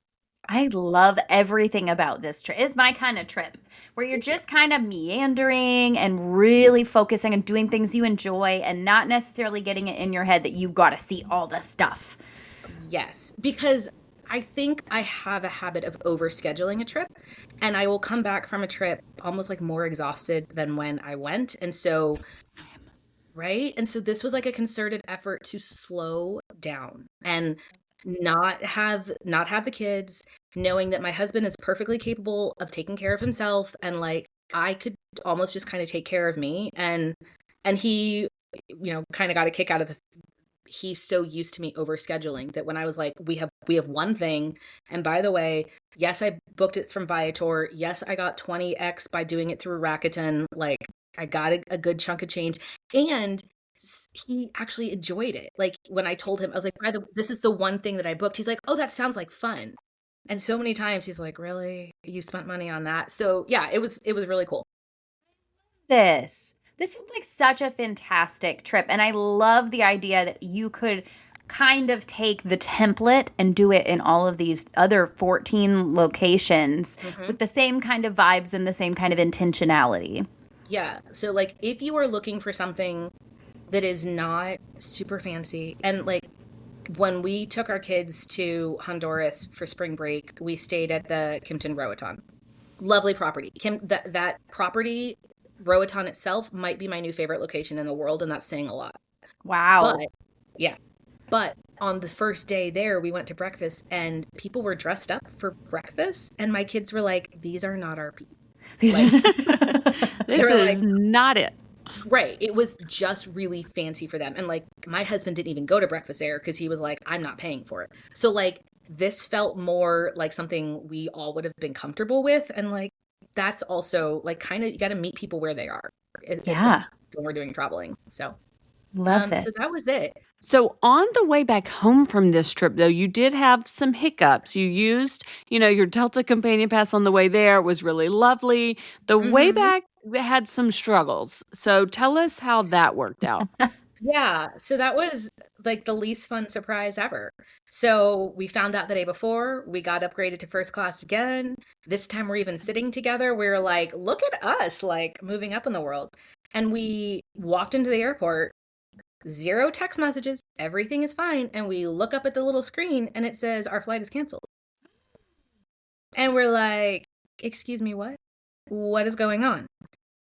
I love everything about this trip. It's my kind of trip where you're just kind of meandering and really focusing on doing things you enjoy and not necessarily getting it in your head that you've got to see all the stuff. Yes, because I think I have a habit of overscheduling a trip, and I will come back from a trip almost like more exhausted than when I went. And so, right? And so this was like a concerted effort to slow down and not have the kids, knowing that my husband is perfectly capable of taking care of himself, and like I could almost just kind of take care of me. And he, kind of got a kick out of he's so used to me overscheduling that when I was like, we have one thing. And by the way, yes, I booked it from Viator. Yes, I got 20x by doing it through Rakuten. Like I got a good chunk of change, and he actually enjoyed it. Like when I told him, I was like, this is the one thing that I booked. He's like, oh, that sounds like fun. And so many times he's like, really? You spent money on that? So yeah, it was really cool. This seems like such a fantastic trip. And I love the idea that you could kind of take the template and do it in all of these other 14 locations with the same kind of vibes and the same kind of intentionality. Yeah. So like if you are looking for something that is not super fancy. And like when we took our kids to Honduras for spring break, we stayed at the Kimpton Roatan. Lovely property. That property, Roatan itself, might be my new favorite location in the world, and that's saying a lot. Wow. But yeah, but on the first day there, we went to breakfast, and people were dressed up for breakfast, and my kids were like, "These are not our people." Like, This is not it. Right. It was just really fancy for them. And like my husband didn't even go to breakfast there because he was like, I'm not paying for it. So like this felt more like something we all would have been comfortable with. And like that's also like kind of you got to meet people where they are. Yeah. When we're doing traveling. So Love this. So that was it. So on the way back home from this trip, though, you did have some hiccups. You used, your Delta Companion Pass on the way there. It was really lovely. The way back had some struggles. So tell us how that worked out. Yeah, so that was like the least fun surprise ever. So we found out the day before, we got upgraded to first class again. This time we're even sitting together. We are like, look at us, like moving up in the world. And we walked into the airport, zero text messages, everything is fine. And we look up at the little screen and it says our flight is canceled. And we're like, excuse me, what? What is going on?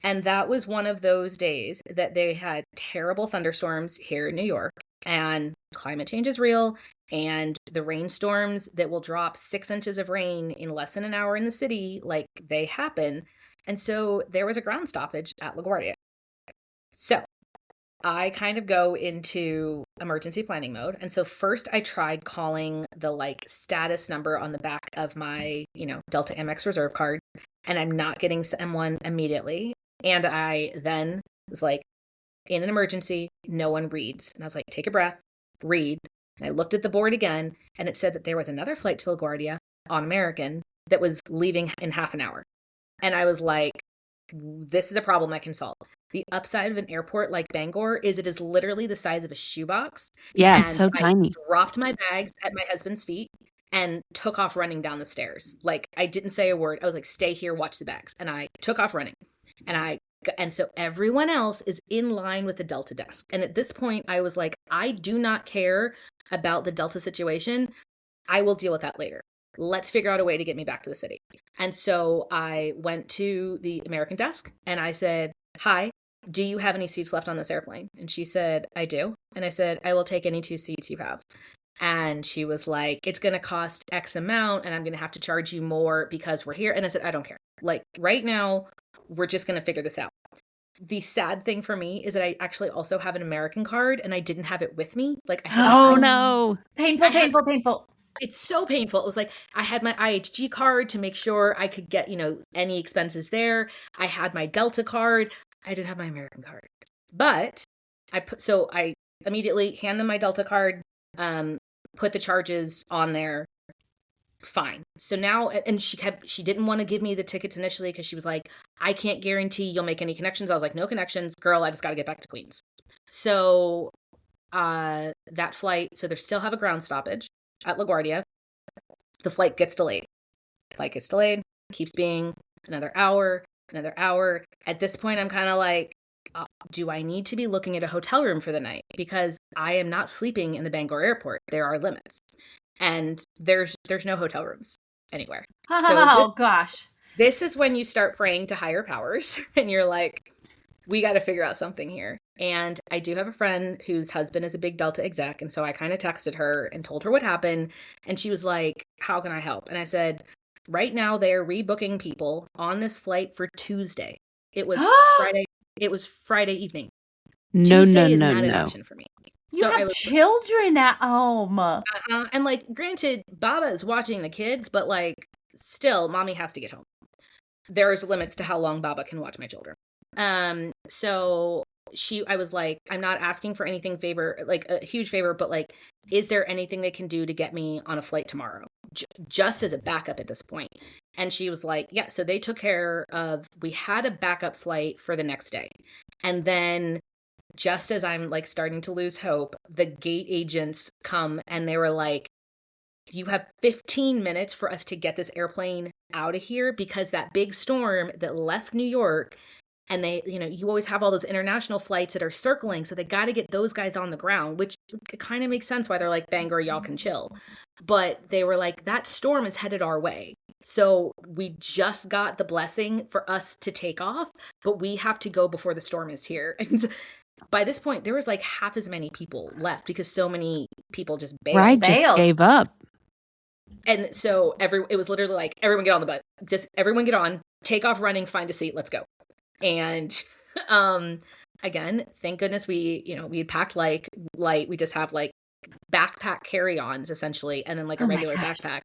And that was one of those days that they had terrible thunderstorms here in New York, and climate change is real. And the rainstorms that will drop 6 inches of rain in less than an hour in the city, like they happen. And so there was a ground stoppage at LaGuardia. So I kind of go into emergency planning mode. And so first I tried calling the like status number on the back of my, Delta Amex Reserve card, and I'm not getting someone immediately. And I then was like, in an emergency, no one reads. And I was like, take a breath, read. And I looked at the board again, and it said that there was another flight to LaGuardia on American that was leaving in half an hour. And I was like, this is a problem I can solve. The upside of an airport like Bangor is it is literally the size of a shoebox. Yeah, and so tiny. I dropped my bags at my husband's feet and took off running down the stairs. Like I didn't say a word. I was like, stay here, watch the bags. And I took off running. And so everyone else is in line with the Delta desk. And at this point, I was like, I do not care about the Delta situation. I will deal with that later. Let's figure out a way to get me back to the city. And so I went to the American desk and I said, hi, do you have any seats left on this airplane? And she said, I do. And I said, I will take any 2 seats you have. And she was like, it's going to cost X amount and I'm going to have to charge you more because we're here. And I said, I don't care. Like right now, we're just going to figure this out. The sad thing for me is that I actually also have an American card and I didn't have it with me. Like, no. Painful. It's so painful. It was like I had my IHG card to make sure I could get, any expenses there. I had my Delta card. I didn't have my American card. But I immediately hand them my Delta card, put the charges on there. Fine. So now, and she didn't want to give me the tickets initially because she was like, I can't guarantee you'll make any connections. I was like, no connections, girl. I just got to get back to Queens. So that flight, so they still have a ground stoppage at LaGuardia. The flight gets delayed. Keeps being another hour. At this point, I'm kind of like, do I need to be looking at a hotel room for the night? Because I am not sleeping in the Bangor airport. There are limits. And there's no hotel rooms anywhere. Gosh. This is when you start praying to higher powers and you're like, we got to figure out something here. And I do have a friend whose husband is a big Delta exec. And so I kind of texted her and told her what happened. And she was like, how can I help? And I said, right now they're rebooking people on this flight for Tuesday. It was Friday. It was Friday evening. Tuesday is not an option for me. You have children at home. And like, granted, Baba is watching the kids, but like, still, mommy has to get home. There's limits to how long Baba can watch my children. So I was like, I'm not asking for anything like a huge favor, but like, is there anything they can do to get me on a flight tomorrow? Just as a backup at this point. And she was like, yeah, so they took care of, we had a backup flight for the next day. And then just as I'm like starting to lose hope, the gate agents come and they were like, you have 15 minutes for us to get this airplane out of here because that big storm that left New York And they, you always have all those international flights that are circling. So they got to get those guys on the ground, which kind of makes sense why they're like, Bangor, y'all can chill. But they were like, that storm is headed our way. So we just got the blessing for us to take off, but we have to go before the storm is here. And by this point, there was like half as many people left because so many people just bailed. Right, just gave up. And so it was literally like, everyone get on the bus. Just everyone get on, take off running, find a seat, let's go. And again, thank goodness we had packed like light. We just have like backpack carry-ons essentially, and then like a regular backpack.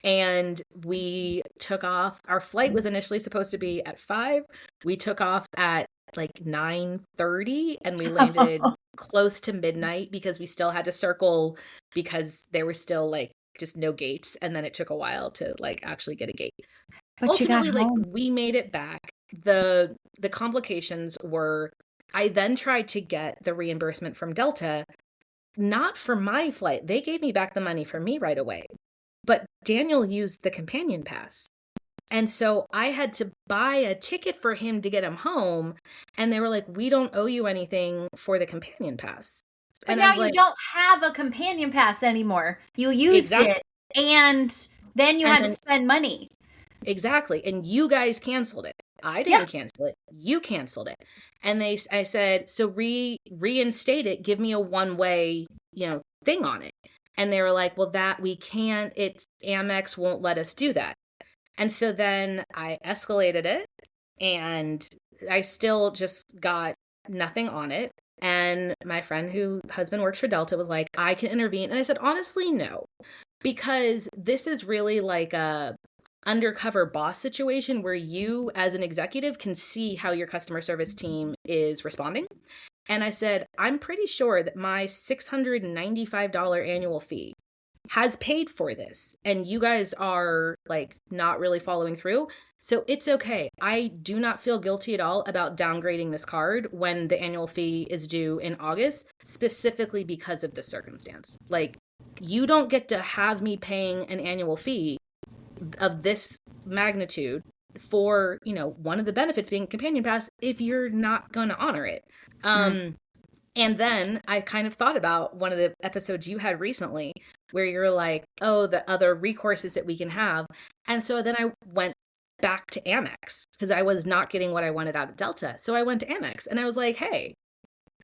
And we took off. Our flight was initially supposed to be at 5. We took off at like 9:30 and we landed close to midnight because we still had to circle because there were still like just no gates, and then it took a while to like actually get a gate. But ultimately, like we made it back. The complications were, I then tried to get the reimbursement from Delta, not for my flight. They gave me back the money for me right away. But Daniel used the companion pass. And so I had to buy a ticket for him to get him home. And they were like, we don't owe you anything for the companion pass. But and now you don't have a companion pass anymore. You used it, and then you had to spend money. Exactly. And you guys canceled it. I didn't cancel it. You canceled it. And I said, so reinstate it. Give me a one-way, thing on it. And they were like, well, that we can't, Amex won't let us do that. And so then I escalated it, and I still just got nothing on it. And my friend whose husband works for Delta was like, I can intervene. And I said, honestly, no, because this is really like a undercover boss situation where you as an executive can see how your customer service team is responding. And I said, I'm pretty sure that my $695 annual fee has paid for this, and you guys are like not really following through. So it's okay. I do not feel guilty at all about downgrading this card when the annual fee is due in August, specifically because of this circumstance. Like, you don't get to have me paying an annual fee of this magnitude for, one of the benefits being companion pass if you're not going to honor it. And then I kind of thought about one of the episodes you had recently where you're like, oh, the other recourses that we can have. And so then I went back to Amex because I was not getting what I wanted out of Delta. So I went to Amex and I was like, hey,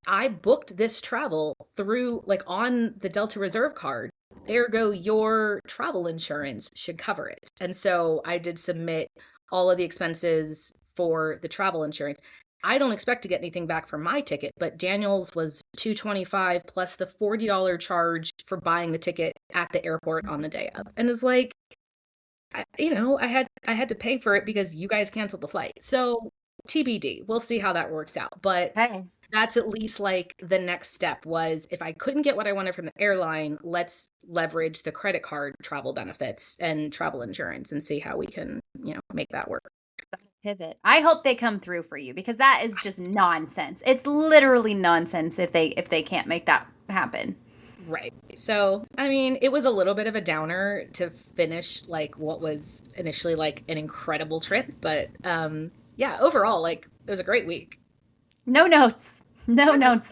I booked this travel through like on the Delta Reserve card. Ergo, your travel insurance should cover it. And so I did submit all of the expenses for the travel insurance. I don't expect to get anything back for my ticket, but Daniel's was $225 plus the $40 charge for buying the ticket at the airport on the day of. And it's like, I had to pay for it because you guys canceled the flight. So TBD, we'll see how that works out. But that's at least like the next step was, if I couldn't get what I wanted from the airline, let's leverage the credit card travel benefits and travel insurance and see how we can, make that work. Pivot. I hope they come through for you, because that is just nonsense. It's literally nonsense if they can't make that happen. Right. So, I mean, it was a little bit of a downer to finish like what was initially like an incredible trip, but overall, like, it was a great week. No notes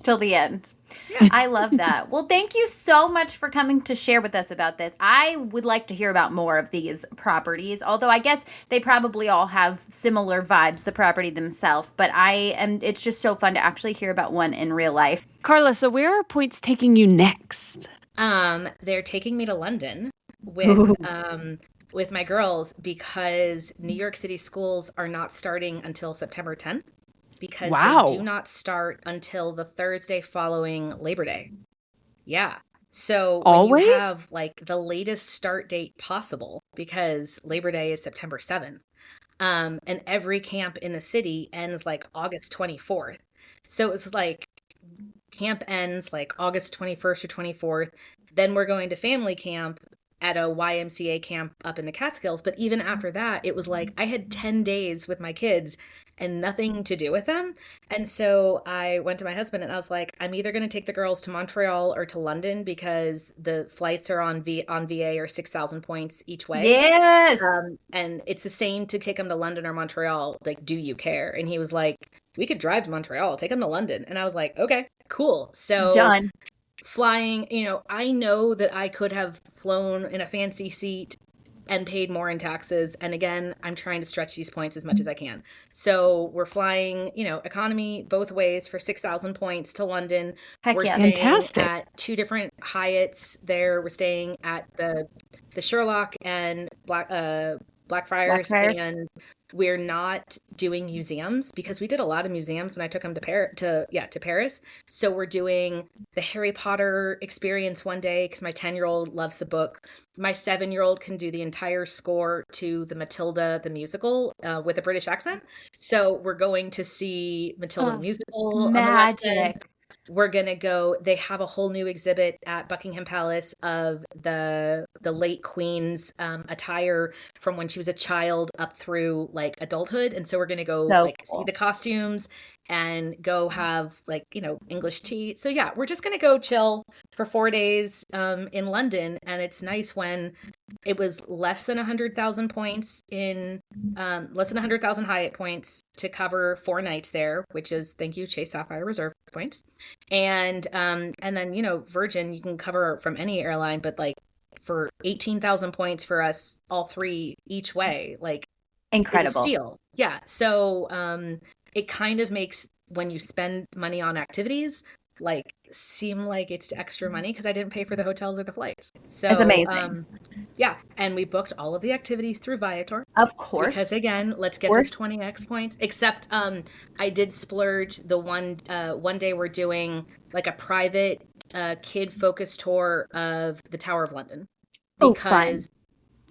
till the end. Yeah. I love that. Well, thank you so much for coming to share with us about this. I would like to hear about more of these properties, although I guess they probably all have similar vibes, the property themselves, but it's just so fun to actually hear about one in real life. Karla, so where are points taking you next? They're taking me to London with my girls, because New York City schools are not starting until September 10th. Because they do not start until the Thursday following Labor Day. Yeah. So when you have like the latest start date possible, because Labor Day is September 7th, and every camp in the city ends like August 24th. So it's like camp ends like August 21st or 24th. Then we're going to family camp at a YMCA camp up in the Catskills. But even after that, it was like I had 10 days with my kids and nothing to do with them. And so I went to my husband and I was like, I'm either going to take the girls to Montreal or to London, because the flights are on VA are 6,000 points each way. Yes. And it's the same to kick them to London or Montreal. Like, do you care? And he was like, we could drive to Montreal, take them to London. And I was like, okay, cool. So Done. flying, I know that I could have flown in a fancy seat and paid more in taxes. And again, I'm trying to stretch these points as much as I can. So we're flying, economy both ways for 6,000 points to London. Heck We're yes. staying Fantastic. at 2 different Hyatts there. We're staying at the Sherlock and Blackfriars, Blackfriars. and we're not doing museums because we did a lot of museums when I took them to Paris. So we're doing the Harry Potter experience one day because my 10-year-old loves the book. My 7-year-old can do the entire score to the Matilda the musical with a British accent. So we're going to see Matilda the musical on the West End. Magic. We're gonna go. They have a whole new exhibit at Buckingham Palace of the late Queen's attire from when she was a child up through like adulthood, and so we're gonna go So like cool. see the costumes and go have like English tea. So yeah, we're just gonna go chill for 4 days in London, and it's nice when it was less than 100,000 points less than 100,000 Hyatt points to cover 4 nights there, which is thank you Chase Sapphire Reserve points, and then Virgin you can cover from any airline, but like for 18,000 points for us all 3 each way, like Incredible. is a steal. Yeah, so it kind of makes when you spend money on activities like seem like it's extra money because I didn't pay for the hotels or the flights. So It's amazing. Yeah, and we booked all of the activities through Viator. Of course. Because again, let's get those 20x points. Except I did splurge the one day we're doing like a private kid focused tour of the Tower of London. Because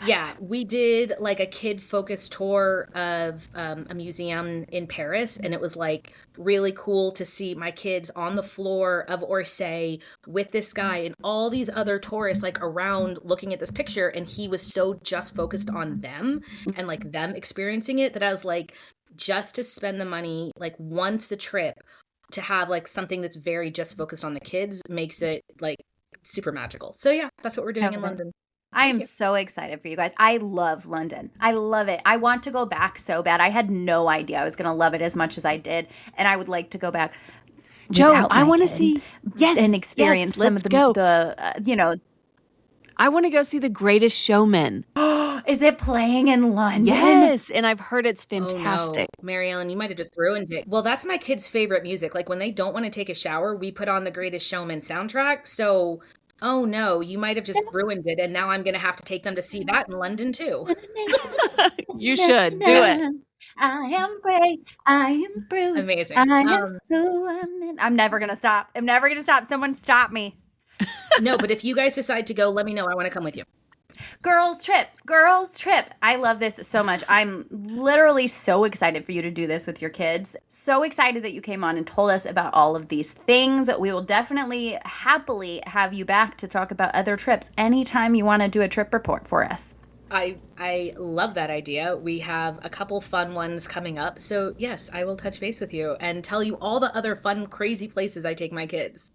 yeah, we did like a kid focused tour of a museum in Paris, and it was like really cool to see my kids on the floor of Orsay with this guy and all these other tourists like around looking at this picture, and he was so just focused on them and like them experiencing it that I was like, just to spend the money like once a trip to have like something that's very just focused on the kids makes it like super magical. So yeah, that's what we're doing in London. I am so excited for you guys. I love London. I love it. I want to go back so bad. I had no idea I was going to love it as much as I did. And I would like to go back. Joe, without I my want to kid see, yes, and experience some of let's go. I want to go see The Greatest Showman. Is it playing in London? Yes, and I've heard it's fantastic. Oh, no. Mary Ellen, you might have just ruined it. Well, that's my kids' favorite music. Like when they don't want to take a shower, we put on the Greatest Showman soundtrack. So, oh no, you might have just ruined it. And now I'm going to have to take them to see that in London too. You should do it. I am brave. I am bruised. Amazing. I am who I'm never going to stop. I'm never going to stop. Someone stop me. No, but if you guys decide to go, let me know. I want to come with you. Girls trip. I love this so much. I'm literally so excited for you to do this with your kids. So excited that you came on and told us about all of these things. We will definitely happily have you back to talk about other trips anytime you want to do a trip report for us. I love that idea. We have a couple fun ones coming up. So yes, I will touch base with you and tell you all the other fun, crazy places I take my kids.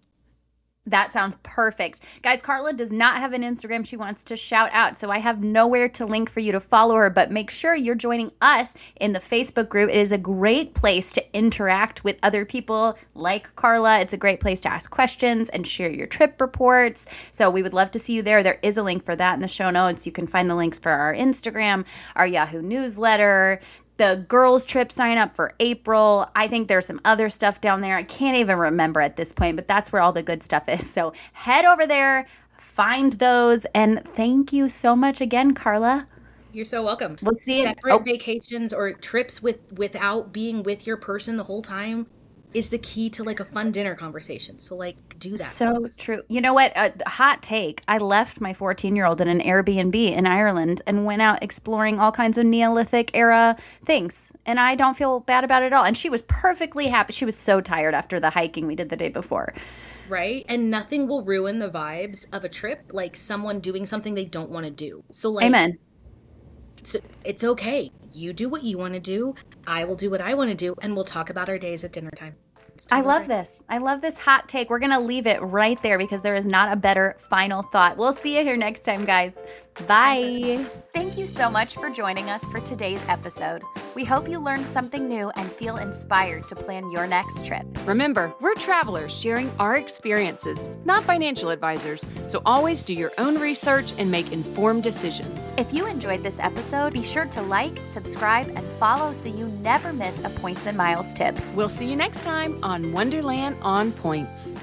That sounds perfect. Guys, Karla does not have an Instagram she wants to shout out, so I have nowhere to link for you to follow her, but make sure you're joining us in the Facebook group. It is a great place to interact with other people like Karla. It's a great place to ask questions and share your trip reports. So we would love to see you there. There is a link for that in the show notes. You can find the links for our Instagram, our Yahoo newsletter, the girls trip sign up for April. I think there's some other stuff down there. I can't even remember at this point, but that's where all the good stuff is. So head over there, find those, and thank you so much again, Karla. You're so welcome. We'll see you. Separate vacations or trips without being with your person the whole time is the key to like a fun dinner conversation. So like do that. So folks. true. You know what? Hot take. I left my 14-year-old in an Airbnb in Ireland and went out exploring all kinds of Neolithic era things. And I don't feel bad about it at all. And she was perfectly happy. She was so tired after the hiking we did the day before. Right? And nothing will ruin the vibes of a trip like someone doing something they don't want to do. So like Amen. So it's okay. You do what you want to do. I will do what I want to do. And we'll talk about our days at dinner time. I love this. I love this hot take. We're going to leave it right there because there is not a better final thought. We'll see you here next time, guys. Bye. Thank you so much for joining us for today's episode. We hope you learned something new and feel inspired to plan your next trip. Remember, we're travelers sharing our experiences, not financial advisors, so always do your own research and make informed decisions. If you enjoyed this episode, be sure to like, subscribe, and follow so you never miss a Points and Miles tip. We'll see you next time on Wonderland on Points.